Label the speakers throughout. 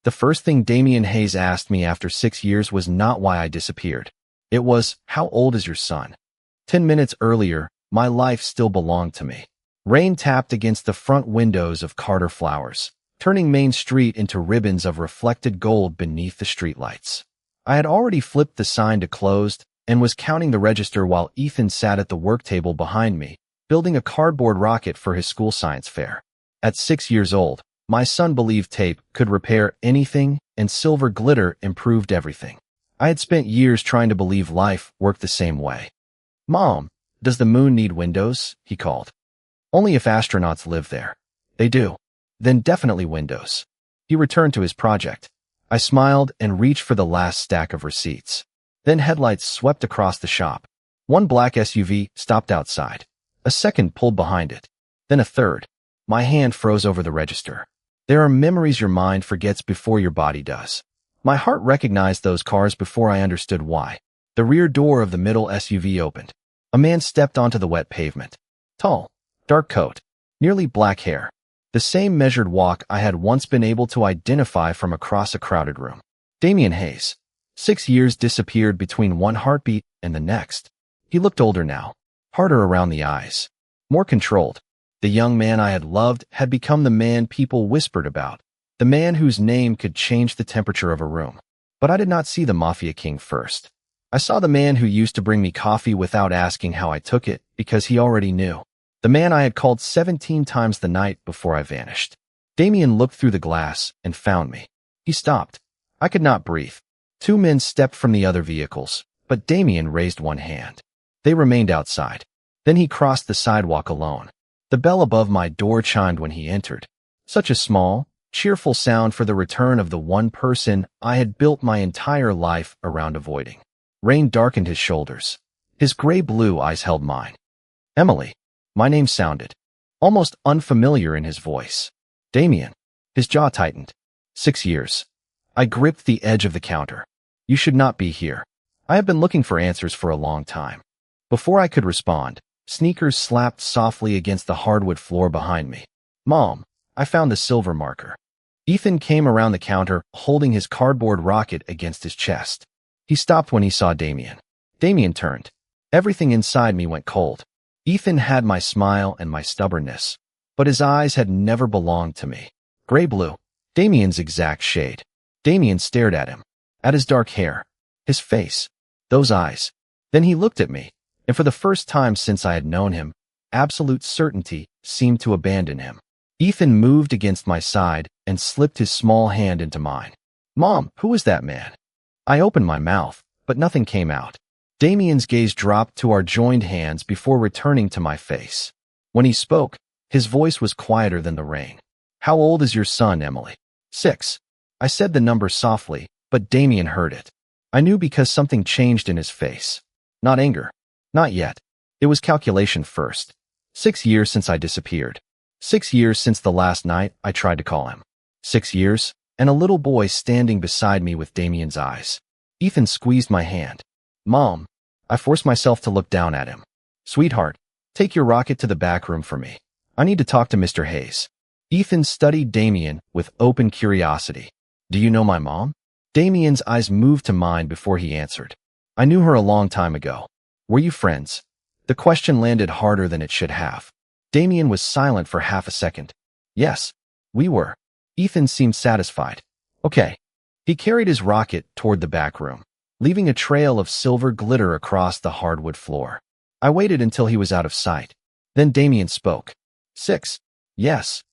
Speaker 1: The first thing Damian Hayes asked me after 6 years was not why I disappeared. It was, how old is your son? 10 minutes earlier, my life still belonged to me. Rain tapped against the front windows of Carter Flowers, turning Main Street into ribbons of reflected gold beneath the streetlights. I had already flipped the sign to closed and was counting the register while Ethan sat at the work table behind me, building a cardboard rocket for his school science fair. At 6 years old, my son believed tape could repair anything and silver glitter improved everything. I had spent years trying to believe life worked the same way. "Mom, does the moon need windows?" he called. "Only if astronauts live there." "They do." "Then definitely windows." He returned to his project. I smiled and reached for the last stack of receipts. Then headlights swept across the shop. One black SUV stopped outside. A second pulled behind it. Then a third. My hand froze over the register. There are memories your mind forgets before your body does. My heart recognized those cars before I understood why. The rear door of the middle SUV opened. A man stepped onto the wet pavement. Tall, dark coat, nearly black hair. The same measured walk I had once been able to identify from across a crowded room. Damian Hayes. 6 years disappeared between one heartbeat and the next. He looked older now, harder around the eyes, more controlled. The young man I had loved had become the man people whispered about, the man whose name could change the temperature of a room. But I did not see the Mafia King first. I saw the man who used to bring me coffee without asking how I took it because he already knew. The man I had called 17 times the night before I vanished. Damian looked through the glass and found me. He stopped. I could not breathe. 2 men stepped from the other vehicles, but Damian raised one hand. They remained outside. Then he crossed the sidewalk alone. The bell above my door chimed when he entered. Such a small, cheerful sound for the return of the one person I had built my entire life around avoiding. Rain darkened his shoulders. His gray-blue eyes held mine. "Emily." My name sounded almost unfamiliar in his voice. "Damian." His jaw tightened. 6 years. I gripped the edge of the counter. "You should not be here." I have been looking for answers for a long time. Before I could respond, sneakers slapped softly against the hardwood floor behind me. "Mom, I found the silver marker." Ethan came around the counter, holding his cardboard rocket against his chest. He stopped when he saw Damian. Damian turned. Everything inside me went cold. Ethan had my smile and my stubbornness, but his eyes had never belonged to me. Gray-blue, Damian's exact shade. Damian stared at him, at his dark hair, his face, those eyes. Then he looked at me, and for the first time since I had known him, absolute certainty seemed to abandon him. Ethan moved against my side and slipped his small hand into mine. "Mom, who is that man?" I opened my mouth, but nothing came out. Damian's gaze dropped to our joined hands before returning to my face. When he spoke, his voice was quieter than the rain. "How old is your son, Emily?" 6. I said the number softly, but Damian heard it. I knew because something changed in his face. Not anger. Not yet. It was calculation first. 6 years since I disappeared. 6 years since the last night I tried to call him. 6 years, and a little boy standing beside me with Damian's eyes. Ethan squeezed my hand. "Mom." I forced myself to look down at him. "Sweetheart, take your rocket to the back room for me. I need to talk to Mr. Hayes." Ethan studied Damian with open curiosity. "Do you know my mom?" Damian's eyes moved to mine before he answered. "I knew her a long time ago." "Were you friends?" The question landed harder than it should have. Damian was silent for half a second. "Yes, we were." Ethan seemed satisfied. "Okay." He carried his rocket toward the back room, leaving a trail of silver glitter across the hardwood floor. I waited until he was out of sight. Then Damian spoke. 6. Yes.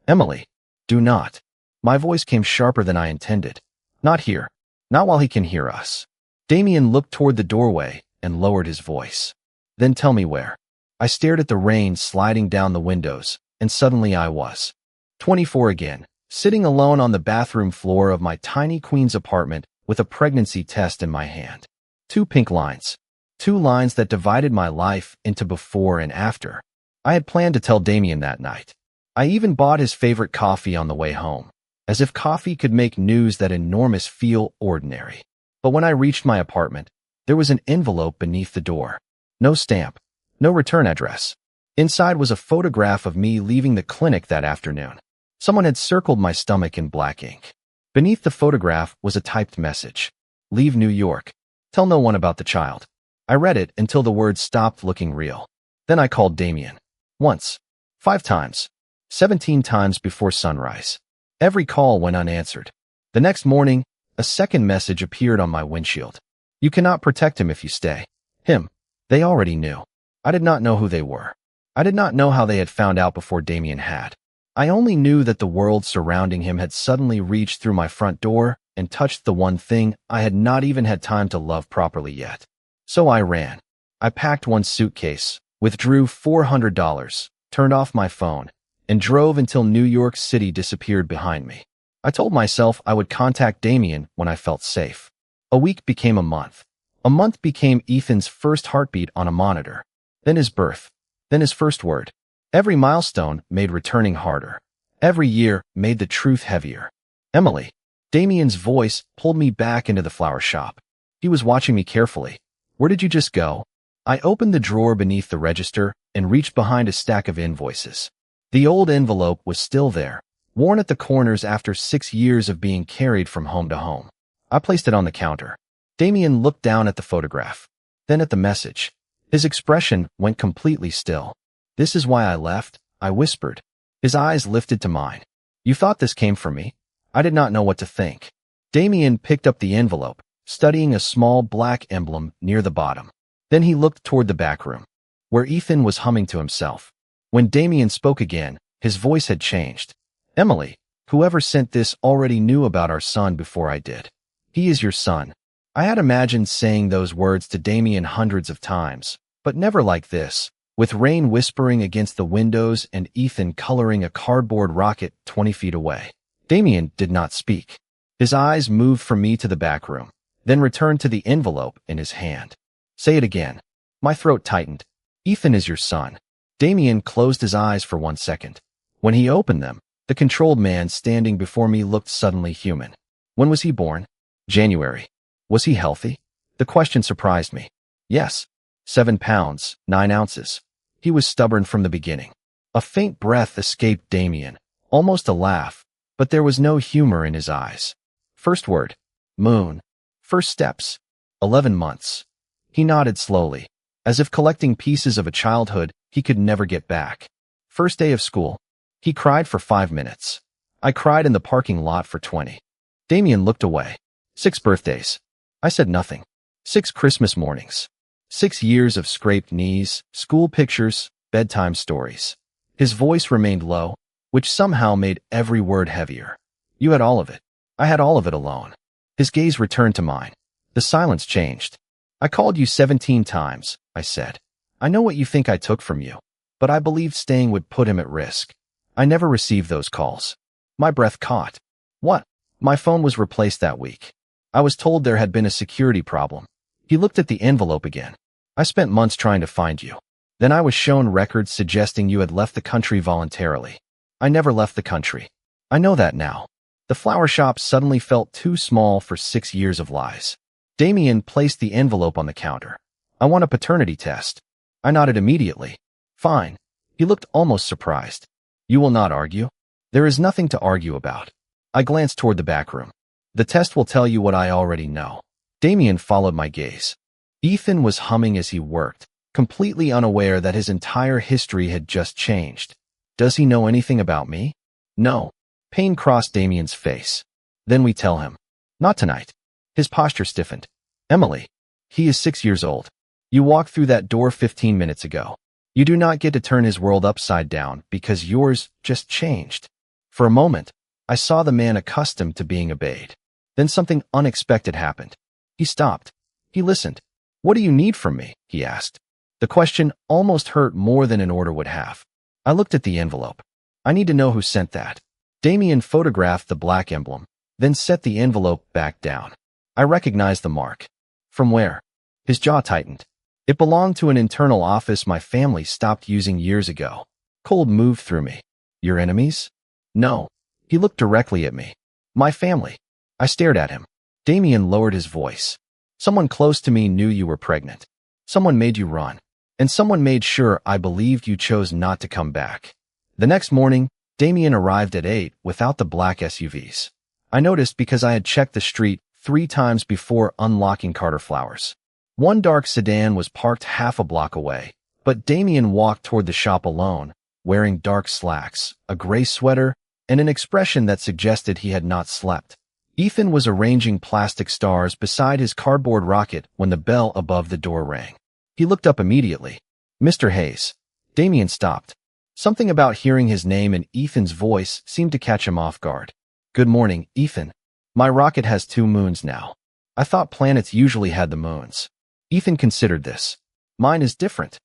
Speaker 1: Emily. Do not. My voice came sharper than I intended. Not here. Not while he can hear us. Damian looked toward the doorway and lowered his voice. Then tell me where. I stared at the rain sliding down the windows, and suddenly I was 24 again, sitting alone on the bathroom floor of my tiny Queens apartment with a pregnancy test in my hand. 2 pink lines. 2 lines that divided my life into before and after. I had planned to tell Damian that night. I even bought his favorite coffee on the way home, as if coffee could make news that enormous feel ordinary. But when I reached my apartment, there was an envelope beneath the door. No stamp. No return address. Inside was a photograph of me leaving the clinic that afternoon. Someone had circled my stomach in black ink. Beneath the photograph was a typed message. Leave New York. Tell no one about the child. I read it until the words stopped looking real. Then I called Damien. Once. 5 times. 17 times before sunrise. Every call went unanswered. The next morning, a second message appeared on my windshield. You cannot protect him if you stay. Him. They already knew. I did not know who they were. I did not know how they had found out before Damien had. I only knew that the world surrounding him had suddenly reached through my front door and touched the one thing I had not even had time to love properly yet. So I ran. I packed one suitcase, withdrew $400, turned off my phone, and drove until New York City disappeared behind me. I told myself I would contact Damien when I felt safe. A week became a month. A month became Ethan's first heartbeat on a monitor. Then his birth. Then his first word. Every milestone made returning harder. Every year made the truth heavier. Emily. Damien's voice pulled me back into the flower shop. He was watching me carefully. Where did you just go? I opened the drawer beneath the register and reached behind a stack of invoices. The old envelope was still there, worn at the corners after 6 years of being carried from home to home. I placed it on the counter. Damien looked down at the photograph, then at the message. His expression went completely still. This is why I left, I whispered. His eyes lifted to mine. You thought this came from me? I did not know what to think. Damien picked up the envelope, studying a small black emblem near the bottom. Then he looked toward the back room, where Ethan was humming to himself. When Damien spoke again, his voice had changed. Emily, whoever sent this already knew about our son before I did. He is your son. I had imagined saying those words to Damien hundreds of times, but never like this, with rain whispering against the windows and Ethan coloring a cardboard rocket 20 feet away. Damien did not speak. His eyes moved from me to the back room, then returned to the envelope in his hand. Say it again. My throat tightened. Ethan is your son. Damien closed his eyes for 1 second. When he opened them, the controlled man standing before me looked suddenly human. When was he born? January. Was he healthy? The question surprised me. Yes. 7 pounds, 9 ounces. He was stubborn from the beginning. A faint breath escaped Damien, almost a laugh, but there was no humor in his eyes. First word. Moon. First steps. 11 months. He nodded slowly, as if collecting pieces of a childhood he could never get back. First day of school. He cried for 5 minutes. I cried in the parking lot for 20. Damien looked away. 6 birthdays. I said nothing. 6 Christmas mornings. 6 years of scraped knees, school pictures, bedtime stories. His voice remained low, which somehow made every word heavier. You had all of it. I had all of it alone. His gaze returned to mine. The silence changed. I called you 17 times, I said. I know what you think I took from you, but I believed staying would put him at risk. I never received those calls. My breath caught. What? My phone was replaced that week. I was told there had been a security problem. He looked at the envelope again. I spent months trying to find you. Then I was shown records suggesting you had left the country voluntarily. I never left the country. I know that now. The flower shop suddenly felt too small for 6 years of lies. Damien placed the envelope on the counter. I want a paternity test. I nodded immediately. Fine. He looked almost surprised. You will not argue? There is nothing to argue about. I glanced toward the back room. The test will tell you what I already know. Damien followed my gaze. Ethan was humming as he worked, completely unaware that his entire history had just changed. Does he know anything about me? No. Pain crossed Damien's face. Then we tell him. Not tonight. His posture stiffened. Emily. He is 6 years old. You walked through that door 15 minutes ago. You do not get to turn his world upside down because yours just changed. For a moment, I saw the man accustomed to being obeyed. Then something unexpected happened. He stopped. He listened. What do you need from me? He asked. The question almost hurt more than an order would have. I looked at the envelope. I need to know who sent that. Damien photographed the black emblem, then set the envelope back down. I recognized the mark. From where? His jaw tightened. It belonged to an internal office my family stopped using years ago. Cold moved through me. Your enemies? No. He looked directly at me. My family. I stared at him. Damien lowered his voice. Someone close to me knew you were pregnant. Someone made you run. And someone made sure I believed you chose not to come back. The next morning, Damien arrived at 8 without the black SUVs. I noticed because I had checked the street 3 times before unlocking Carter Flowers. One dark sedan was parked half a block away, but Damien walked toward the shop alone, wearing dark slacks, a gray sweater, and an expression that suggested he had not slept. Ethan was arranging plastic stars beside his cardboard rocket when the bell above the door rang. He looked up immediately. Mr. Hayes. Damien stopped. Something about hearing his name in Ethan's voice seemed to catch him off guard. Good morning, Ethan. My rocket has 2 moons now. I thought planets usually had the moons. Ethan considered this. Mine is different.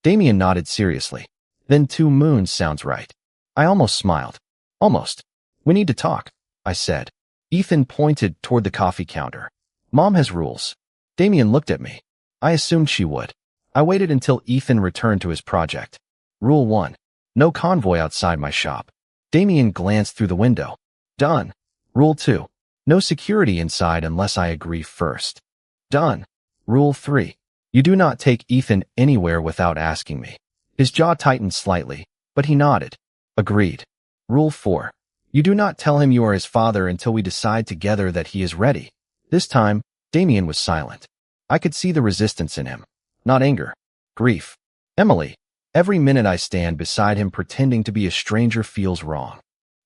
Speaker 1: Damien nodded seriously. Then 2 moons sounds right. I almost smiled. Almost. We need to talk, I said. Ethan pointed toward the coffee counter. Mom has rules. Damien looked at me. I assumed she would. I waited until Ethan returned to his project. Rule 1. No convoy outside my shop. Damien glanced through the window. Done. Rule 2. No security inside unless I agree first. Done. Rule 3. You do not take Ethan anywhere without asking me. His jaw tightened slightly, but he nodded. Agreed. Rule 4. You do not tell him you are his father until we decide together that he is ready. This time, Damien was silent. I could see the resistance in him. Not anger. Grief. Emily. Every minute I stand beside him pretending to be a stranger feels wrong.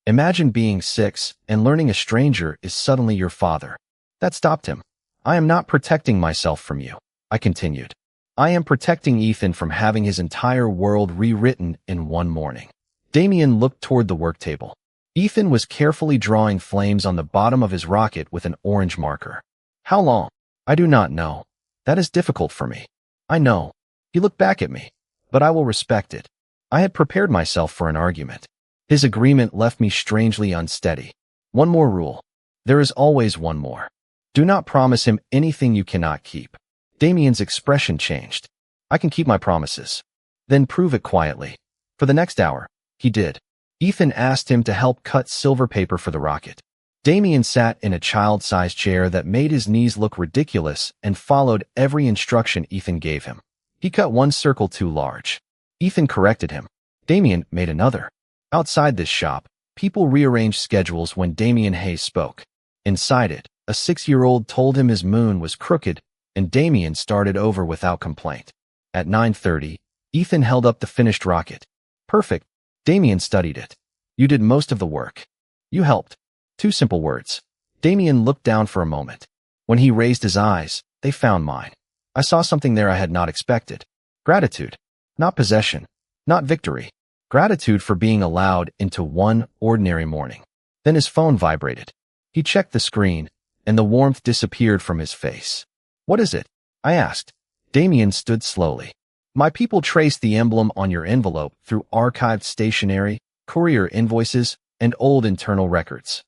Speaker 1: Imagine being 6 and learning a stranger is suddenly your father. That stopped him. I am not protecting myself from you, I continued. I am protecting Ethan from having his entire world rewritten in one morning. Damien looked toward the work table. Ethan was carefully drawing flames on the bottom of his rocket with an orange marker. How long? I do not know. That is difficult for me. I know. He looked back at me, but I will respect it. I had prepared myself for an argument. His agreement left me strangely unsteady. One more rule. There is always one more. Do not promise him anything you cannot keep. Damien's expression changed. I can keep my promises. Then prove it quietly. For the next hour, he did. Ethan asked him to help cut silver paper for the rocket. Damien sat in a child-sized chair that made his knees look ridiculous and followed every instruction Ethan gave him. He cut one circle too large. Ethan corrected him. Damien made another. Outside this shop, people rearranged schedules when Damien Hayes spoke. Inside it, a 6-year-old told him his moon was crooked, and Damien started over without complaint. At 9:30, Ethan held up the finished rocket. Perfect. Damien studied it. You did most of the work. You helped. 2 simple words. Damien looked down for a moment. When he raised his eyes, they found mine. I saw something there I had not expected. Gratitude. Not possession. Not victory. Gratitude for being allowed into one ordinary morning. Then his phone vibrated. He checked the screen, and the warmth disappeared from his face. What is it? I asked. Damien stood slowly. My people traced the emblem on your envelope through archived stationery, courier invoices, and old internal records.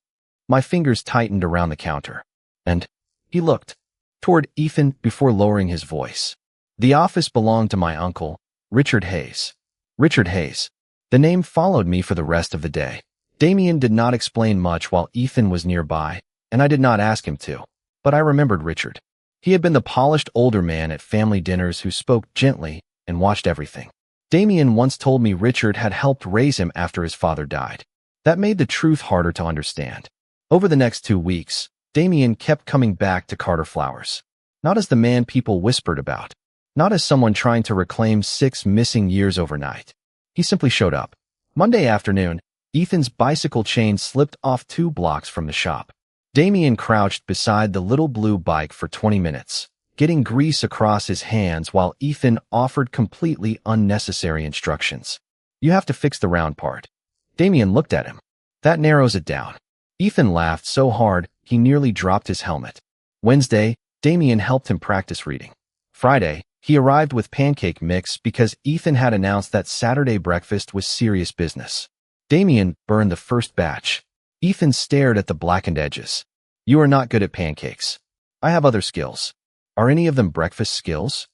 Speaker 1: My fingers tightened around the counter. And he looked toward Ethan before lowering his voice. The office belonged to my uncle, Richard Hayes. Richard Hayes. The name followed me for the rest of the day. Damien did not explain much while Ethan was nearby, and I did not ask him to. But I remembered Richard. He had been the polished older man at family dinners who spoke gently and watched everything. Damien once told me Richard had helped raise him after his father died. That made the truth harder to understand. Over the next 2 weeks, Damien kept coming back to Carter Flowers. Not as the man people whispered about. Not as someone trying to reclaim 6 missing years overnight. He simply showed up. Monday afternoon, Ethan's bicycle chain slipped off 2 blocks from the shop. Damien crouched beside the little blue bike for 20 minutes, getting grease across his hands while Ethan offered completely unnecessary instructions. You have to fix the round part. Damien looked at him. That narrows it down. Ethan laughed so hard he nearly dropped his helmet. Wednesday, Damien helped him practice reading. Friday, he arrived with pancake mix because Ethan had announced that Saturday breakfast was serious business. Damien burned the first batch. Ethan stared at the blackened edges. You are not good at pancakes. I have other skills. Are any of them breakfast skills?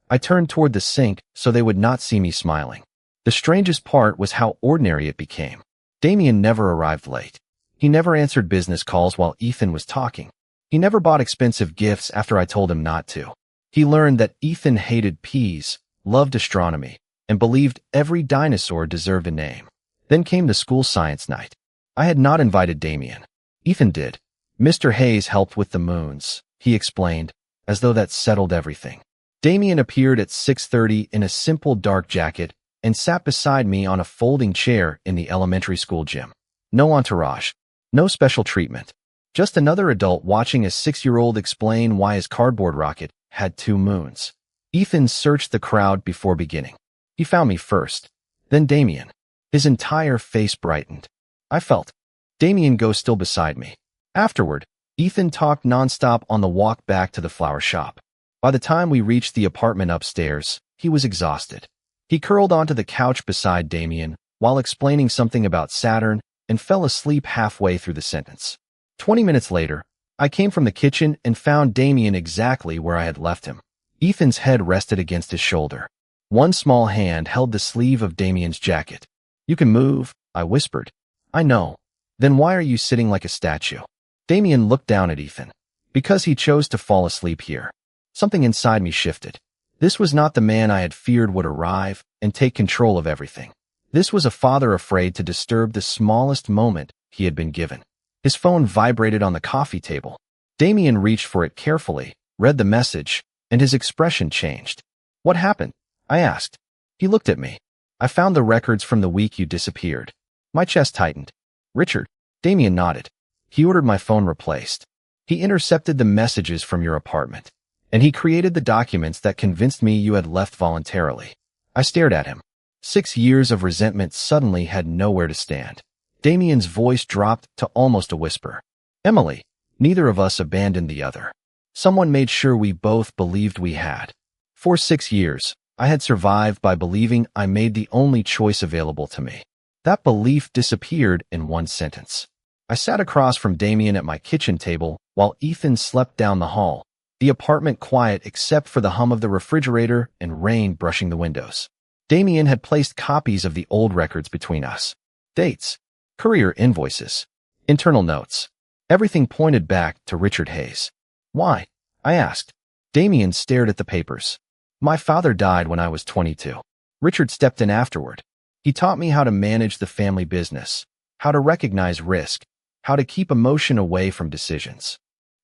Speaker 1: I turned toward the sink so they would not see me smiling. The strangest part was how ordinary it became. Damien never arrived late. He never answered business calls while Ethan was talking. He never bought expensive gifts after I told him not to. He learned that Ethan hated peas, loved astronomy, and believed every dinosaur deserved a name. Then came the school science night. I had not invited Damien. Ethan did. Mr. Hayes helped with the moons, he explained, as though that settled everything. Damien appeared at 6:30 in a simple dark jacket and sat beside me on a folding chair in the elementary school gym. No entourage, no special treatment. Just another adult watching a 6-year-old explain why his cardboard rocket had 2 moons. Ethan searched the crowd before beginning. He found me first, then Damien. His entire face brightened. I felt Damien go still beside me. Afterward, Ethan talked nonstop on the walk back to the flower shop. By the time we reached the apartment upstairs, he was exhausted. He curled onto the couch beside Damien while explaining something about Saturn and fell asleep halfway through the sentence. 20 minutes later, I came from the kitchen and found Damien exactly where I had left him. Ethan's head rested against his shoulder. One small hand held the sleeve of Damien's jacket. "You can move," I whispered. "I know. Then why are you sitting like a statue?" Damien looked down at Ethan. "Because he chose to fall asleep here." Something inside me shifted. This was not the man I had feared would arrive and take control of everything. This was a father afraid to disturb the smallest moment he had been given. His phone vibrated on the coffee table. Damien reached for it carefully, read the message, and his expression changed. "What happened?" I asked. He looked at me. "I found the records from the week you disappeared." My chest tightened. "Richard?" Damien nodded. "He ordered my phone replaced. He intercepted the messages from your apartment. And he created the documents that convinced me you had left voluntarily." I stared at him. 6 years of resentment suddenly had nowhere to stand. Damien's voice dropped to almost a whisper. "Emily, neither of us abandoned the other. Someone made sure we both believed we had. For 6 years, I had survived by believing I made the only choice available to me. That belief disappeared in one sentence." I sat across from Damien at my kitchen table while Ethan slept down the hall, the apartment quiet except for the hum of the refrigerator and rain brushing the windows. Damien had placed copies of the old records between us. Dates, courier invoices, internal notes. Everything pointed back to Richard Hayes. "Why?" I asked. Damien stared at the papers. "My father died when I was 22. Richard stepped in afterward. He taught me how to manage the family business, how to recognize risk, how to keep emotion away from decisions.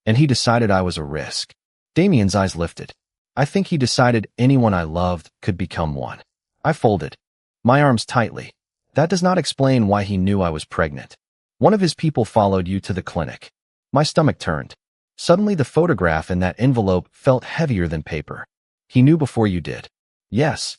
Speaker 1: And he decided I was a risk." Damien's eyes lifted. "I think he decided anyone I loved could become one." I folded my arms tightly. "That does not explain why he knew I was pregnant. One of his people followed you to the clinic." My stomach turned. Suddenly the photograph in that envelope felt heavier than paper. "He knew before you did." "Yes."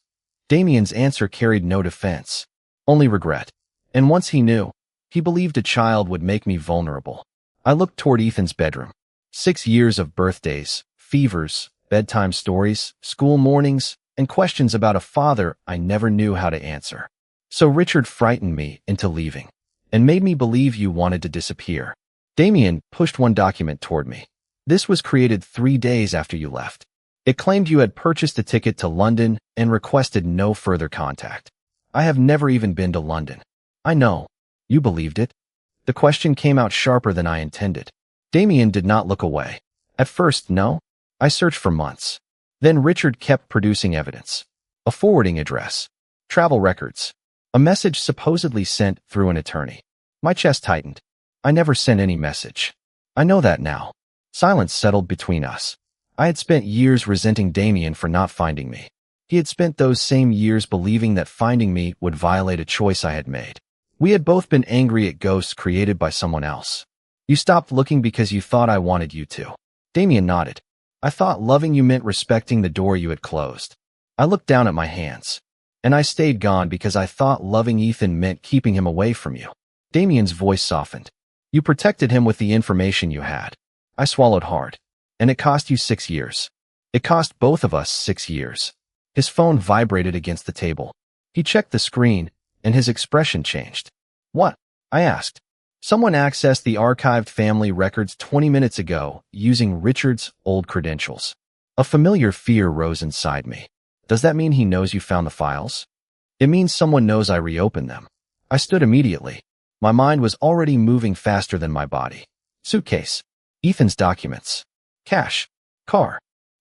Speaker 1: Damien's answer carried no defense, only regret. "And once he knew, he believed a child would make me vulnerable." I looked toward Ethan's bedroom. 6 years of birthdays, fevers, bedtime stories, school mornings, and questions about a father I never knew how to answer. "So Richard frightened me into leaving and made me believe you wanted to disappear." Damien pushed one document toward me. "This was created 3 days after you left. It claimed you had purchased a ticket to London and requested no further contact. I have never even been to London." "I know. You believed it." The question came out sharper than I intended. Damien did not look away. "At first, no. I searched for months. Then Richard kept producing evidence. A forwarding address, travel records, a message supposedly sent through an attorney." My chest tightened. "I never sent any message." "I know that now." Silence settled between us. I had spent years resenting Damien for not finding me. He had spent those same years believing that finding me would violate a choice I had made. We had both been angry at ghosts created by someone else. "You stopped looking because you thought I wanted you to." Damien nodded. "I thought loving you meant respecting the door you had closed." I looked down at my hands. "And I stayed gone because I thought loving Ethan meant keeping him away from you." Damien's voice softened. "You protected him with the information you had." I swallowed hard. "And it cost you 6 years. It cost both of us 6 years." His phone vibrated against the table. He checked the screen, and his expression changed. "What?" I asked. "Someone accessed the archived family records 20 minutes ago using Richard's old credentials." A familiar fear rose inside me. "Does that mean he knows you found the files?" "It means someone knows I reopened them." I stood immediately. My mind was already moving faster than my body. Suitcase. Ethan's documents. Cash. Car.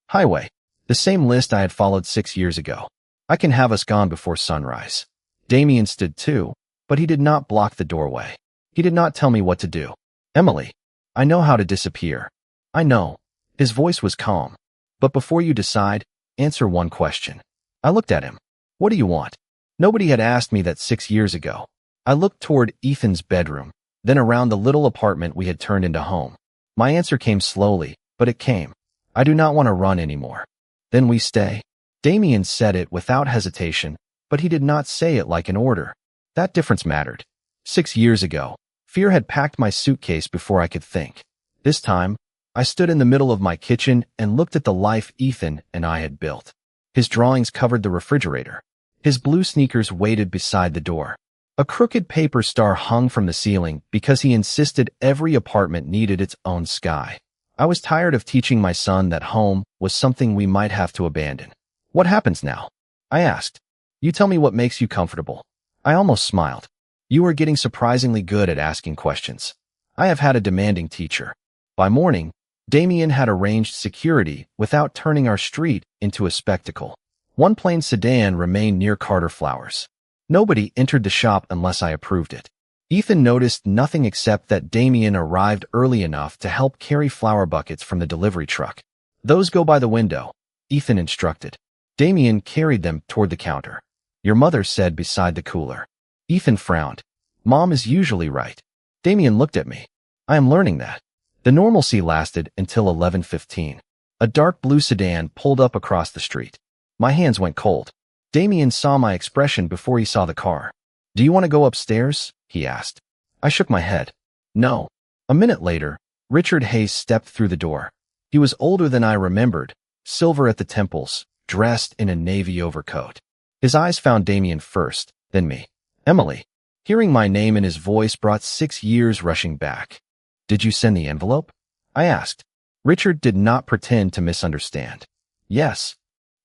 Speaker 1: Highway. The same list I had followed 6 years ago. "I can have us gone before sunrise." Damien stood too, but he did not block the doorway. He did not tell me what to do. "Emily." I know how to disappear. I know. His voice was calm. But before you decide, answer one question. I looked at him. What do you want? Nobody had asked me that 6 years ago. I looked toward Ethan's bedroom, then around the little apartment we had turned into home. My answer came slowly, but it came. I do not want to run anymore. Then we stay. Damien said it without hesitation, but he did not say it like an order. That difference mattered. 6 years ago, fear had packed my suitcase before I could think. This time, I stood in the middle of my kitchen and looked at the life Ethan and I had built. His drawings covered the refrigerator. His blue sneakers waited beside the door. A crooked paper star hung from the ceiling because he insisted every apartment needed its own sky. I was tired of teaching my son that home was something we might have to abandon. What happens now? I asked. You tell me what makes you comfortable. I almost smiled. You are getting surprisingly good at asking questions. I have had a demanding teacher. By morning, Damien had arranged security without turning our street into a spectacle. One plain sedan remained near Carter Flowers. Nobody entered the shop unless I approved it. Ethan noticed nothing except that Damien arrived early enough to help carry flower buckets from the delivery truck. Those go by the window, Ethan instructed. Damien carried them toward the counter. Your mother said beside the cooler. Ethan frowned. Mom is usually right. Damien looked at me. I am learning that. The normalcy lasted until 11:15. A dark blue sedan pulled up across the street. My hands went cold. Damien saw my expression before he saw the car. Do you want to go upstairs? He asked. I shook my head. No. A minute later, Richard Hayes stepped through the door. He was older than I remembered, silver at the temples, dressed in a navy overcoat. His eyes found Damien first, then me. Emily. Hearing my name in his voice brought 6 years rushing back. Did you send the envelope? I asked. Richard did not pretend to misunderstand. Yes.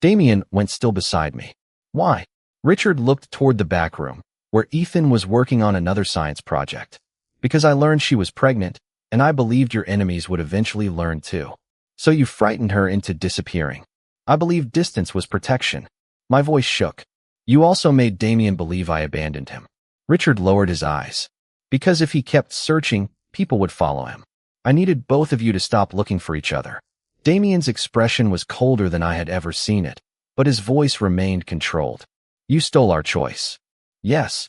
Speaker 1: Damien went still beside me. Why? Richard looked toward the back room, where Ethan was working on another science project. Because I learned she was pregnant, and I believed your enemies would eventually learn too. So you frightened her into disappearing. I believed distance was protection. My voice shook. You also made Damien believe I abandoned him. Richard lowered his eyes. Because if he kept searching, people would follow him. I needed both of you to stop looking for each other. Damien's expression was colder than I had ever seen it, but his voice remained controlled. You stole our choice. Yes.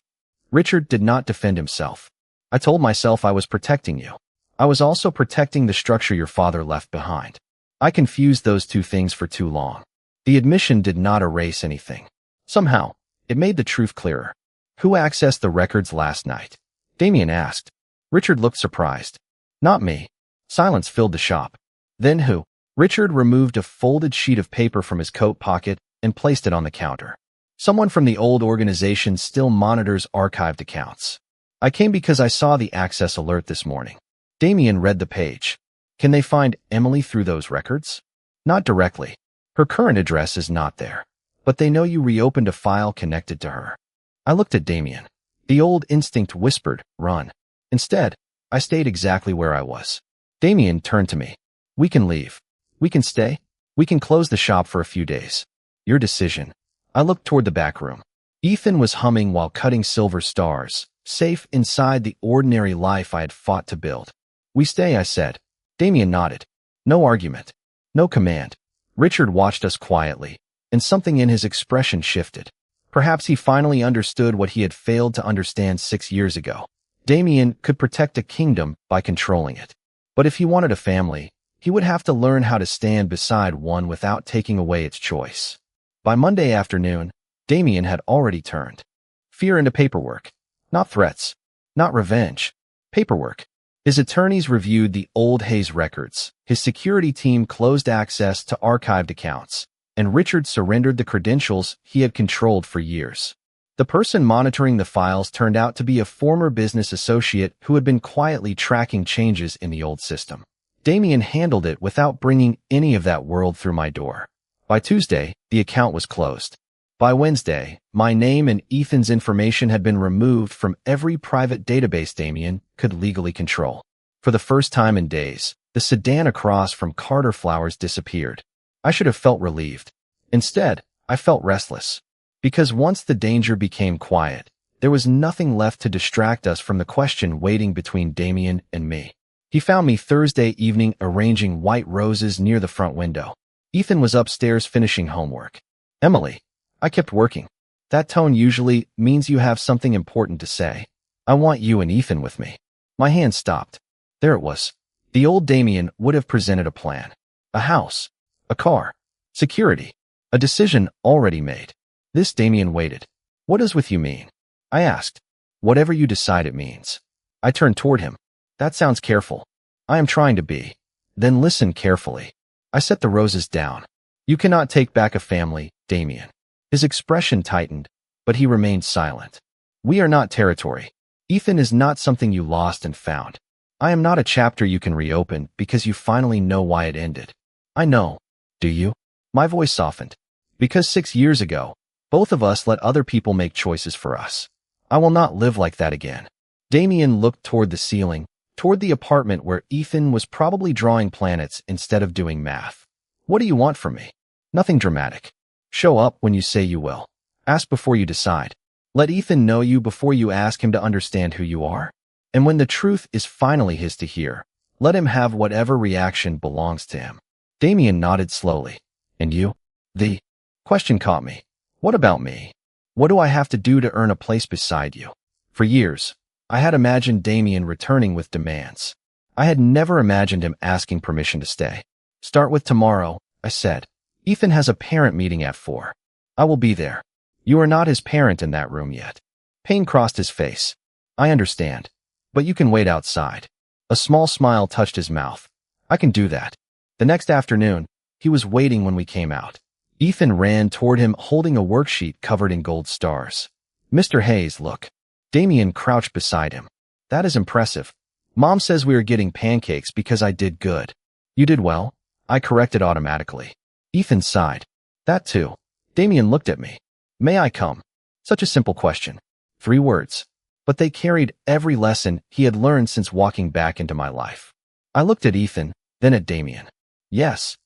Speaker 1: Richard did not defend himself. I told myself I was protecting you. I was also protecting the structure your father left behind. I confused those two things for too long. The admission did not erase anything. Somehow, it made the truth clearer. Who accessed the records last night? Damien asked. Richard looked surprised. Not me. Silence filled the shop. Then who? Richard removed a folded sheet of paper from his coat pocket and placed it on the counter. Someone from the old organization still monitors archived accounts. I came because I saw the access alert this morning. Damien read the page. Can they find Emily through those records? Not directly. Her current address is not there. But they know you reopened a file connected to her. I looked at Damien. The old instinct whispered, run. Instead, I stayed exactly where I was. Damien turned to me. We can leave. We can stay. We can close the shop for a few days. Your decision. I looked toward the back room. Ethan was humming while cutting silver stars, safe inside the ordinary life I had fought to build. We stay, I said. Damien nodded. No argument. No command. Richard watched us quietly, and something in his expression shifted. Perhaps he finally understood what he had failed to understand 6 years ago. Damien could protect a kingdom by controlling it. But if he wanted a family, he would have to learn how to stand beside one without taking away its choice. By Monday afternoon, Damien had already turned fear into paperwork. Not threats. Not revenge. Paperwork. His attorneys reviewed the old Hayes records. His security team closed access to archived accounts, and Richard surrendered the credentials he had controlled for years. The person monitoring the files turned out to be a former business associate who had been quietly tracking changes in the old system. Damien handled it without bringing any of that world through my door. By Tuesday, the account was closed. By Wednesday, my name and Ethan's information had been removed from every private database Damien could legally control. For the first time in days, the sedan across from Carter Flowers disappeared. I should have felt relieved. Instead, I felt restless. Because once the danger became quiet, there was nothing left to distract us from the question waiting between Damien and me. He found me Thursday evening arranging white roses near the front window. Ethan was upstairs finishing homework. Emily, I kept working. That tone usually means you have something important to say. I want you and Ethan with me. My hand stopped. There it was. The old Damien would have presented a plan. A house. A car. Security. A decision already made. This Damien waited. What does with you mean? I asked. Whatever you decide it means. I turned toward him. That sounds careful. I am trying to be. Then listen carefully. I set the roses down. You cannot take back a family, Damien. His expression tightened, but he remained silent. We are not territory. Ethan is not something you lost and found. I am not a chapter you can reopen because you finally know why it ended. I know. Do you? My voice softened. Because 6 years ago, both of us let other people make choices for us. I will not live like that again. Damien looked toward the ceiling, toward the apartment where Ethan was probably drawing planets instead of doing math. What do you want from me? Nothing dramatic. Show up when you say you will. Ask before you decide. Let Ethan know you before you ask him to understand who you are. And when the truth is finally his to hear, let him have whatever reaction belongs to him. Damien nodded slowly. And you? The question caught me. What about me? What do I have to do to earn a place beside you? For years, I had imagined Damien returning with demands. I had never imagined him asking permission to stay. Start with tomorrow, I said. Ethan has a parent meeting at 4. I will be there. You are not his parent in that room yet. Pain crossed his face. I understand. But you can wait outside. A small smile touched his mouth. I can do that. The next afternoon, he was waiting when we came out. Ethan ran toward him holding a worksheet covered in gold stars. Mr. Hayes, look. Damien crouched beside him. That is impressive. Mom says we are getting pancakes because I did good. You did well. I corrected automatically. Ethan sighed. That too. Damien looked at me. May I come? Such a simple question. 3 words. But they carried every lesson he had learned since walking back into my life. I looked at Ethan, then at Damien. Yes.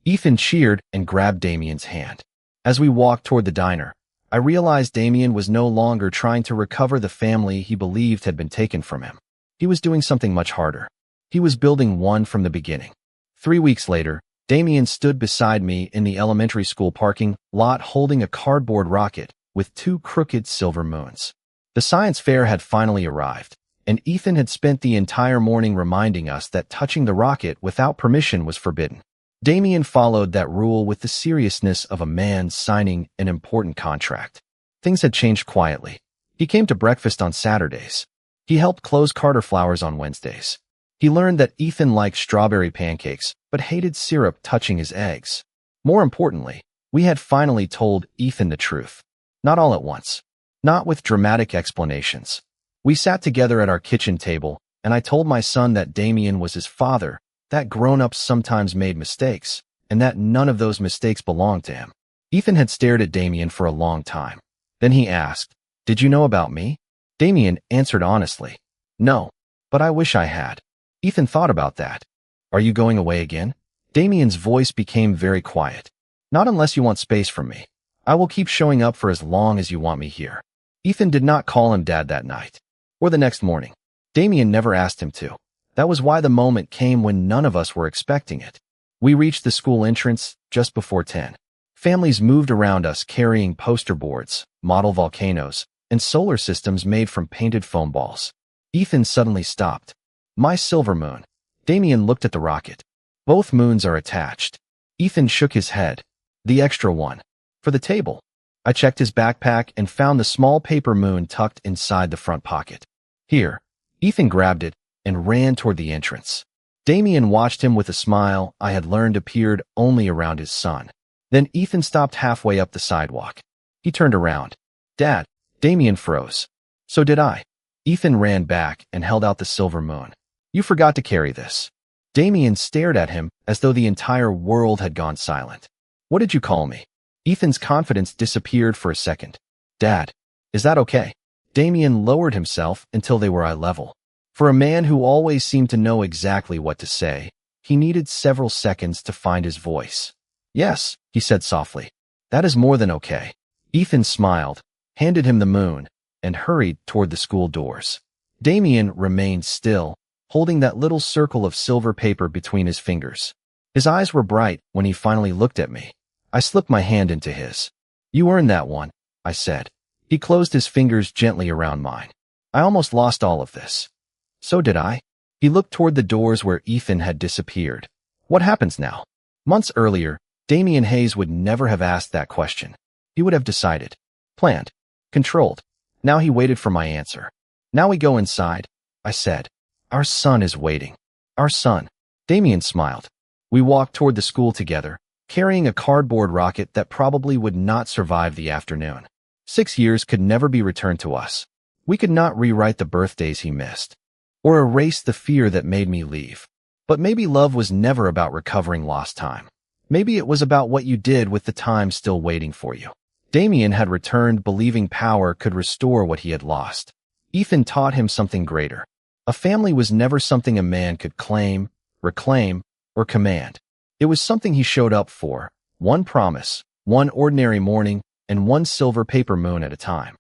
Speaker 1: Ethan cheered and grabbed Damien's hand. As we walked toward the diner, I realized Damien was no longer trying to recover the family he believed had been taken from him. He was doing something much harder. He was building one from the beginning. 3 weeks later, Damien stood beside me in the elementary school parking lot holding a cardboard rocket with 2 crooked silver moons. The science fair had finally arrived, and Ethan had spent the entire morning reminding us that touching the rocket without permission was forbidden. Damien followed that rule with the seriousness of a man signing an important contract. Things had changed quietly. He came to breakfast on Saturdays. He helped close Carter flowers on Wednesdays. He learned that Ethan liked strawberry pancakes, but hated syrup touching his eggs. More importantly, we had finally told Ethan the truth. Not all at once. Not with dramatic explanations. We sat together at our kitchen table, and I told my son that Damien was his father, that grown-ups sometimes made mistakes, and that none of those mistakes belonged to him. Ethan had stared at Damien for a long time. Then he asked, "Did you know about me?" Damien answered honestly, "No, but I wish I had." Ethan thought about that. "Are you going away again?" Damien's voice became very quiet. "Not unless you want space from me. I will keep showing up for as long as you want me here." Ethan did not call him Dad that night, or the next morning. Damien never asked him to. That was why the moment came when none of us were expecting it. We reached the school entrance just before 10. Families moved around us carrying poster boards, model volcanoes, and solar systems made from painted foam balls. Ethan suddenly stopped. "My silver moon." Damien looked at the rocket. "Both moons are attached." Ethan shook his head. "The extra one. For the table." I checked his backpack and found the small paper moon tucked inside the front pocket. "Here." Ethan grabbed it and ran toward the entrance. Damien watched him with a smile I had learned appeared only around his son. Then Ethan stopped halfway up the sidewalk. He turned around. "Dad." Damien froze. "So did I." Ethan ran back and held out the silver moon. "You forgot to carry this." Damien stared at him as though the entire world had gone silent. "What did you call me?" Ethan's confidence disappeared for a second. "Dad. Is that okay?" Damien lowered himself until they were eye level. For a man who always seemed to know exactly what to say, he needed several seconds to find his voice. "Yes," he said softly. "That is more than okay." Ethan smiled, handed him the moon, and hurried toward the school doors. Damien remained still, holding that little circle of silver paper between his fingers. His eyes were bright when he finally looked at me. I slipped my hand into his. "You earned that one," I said. He closed his fingers gently around mine. "I almost lost all of this." "So did I." He looked toward the doors where Ethan had disappeared. "What happens now?" Months earlier, Damian Hayes would never have asked that question. He would have decided, planned, controlled. Now he waited for my answer. "Now we go inside," I said. "Our son is waiting." "Our son." Damian smiled. We walked toward the school together, carrying a cardboard rocket that probably would not survive the afternoon. 6 years could never be returned to us. We could not rewrite the birthdays he missed, or erase the fear that made me leave. But maybe love was never about recovering lost time. Maybe it was about what you did with the time still waiting for you. Damian had returned believing power could restore what he had lost. Ethan taught him something greater. A family was never something a man could claim, reclaim, or command. It was something he showed up for, one promise, one ordinary morning, and one silver paper moon at a time.